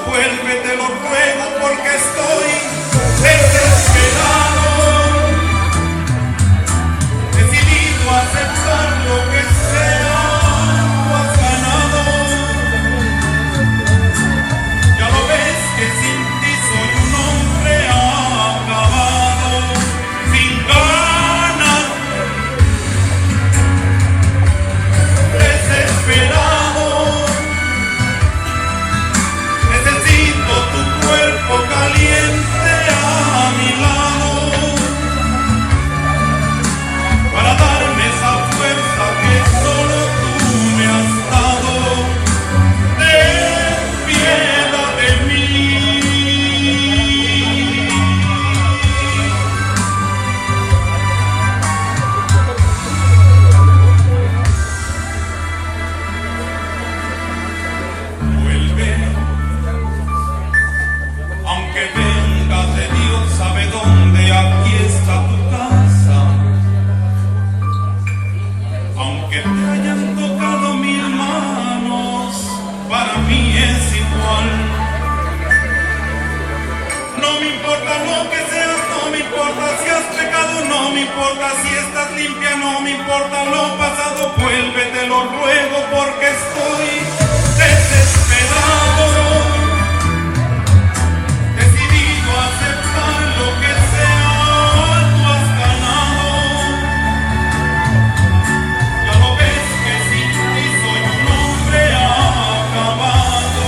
vuelve, te lo ruego, porque estoy desesperado, decidido a aceptar lo que sea, tú has ganado. Ya lo ves que sin ti soy un hombre acabado, sin ganas, desesperado. Necesito tu cuerpo caliente a mi lado para darme esa fuerza que solo tú me has dado. Ten piedad de mí. Vuelve, aunque venga de Dios sabe dónde, aquí está tu casa. Aunque te hayan tocado mil manos, para mí es igual. No me importa lo que seas, no me importa si has pecado, no me importa si estás limpia, no me importa lo pasado. Vuelve, te lo ruego, porque estoy desesperado, decidido a aceptar lo que sea, tú has ganado. Ya lo ves que sin ti soy un hombre acabado,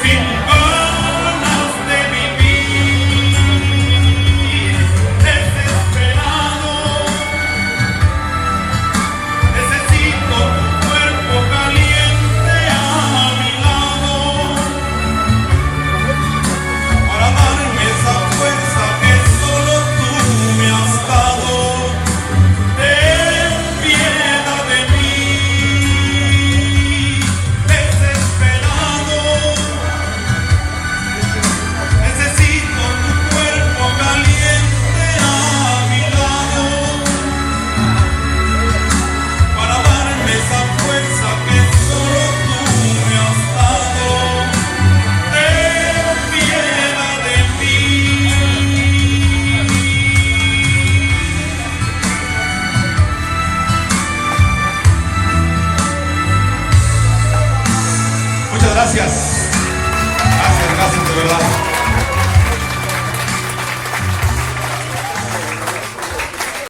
sin ganas de vivir, desesperado. Necesito tu cuerpo caliente a mi lado para darme esa fuerza que solo tú me has dado. Ten piedad de mí, desesperado. Necesito tu cuerpo caliente a mi lado para darme esa fuerza que solo tú me has dado. Ten piedad de mí. Muchas gracias.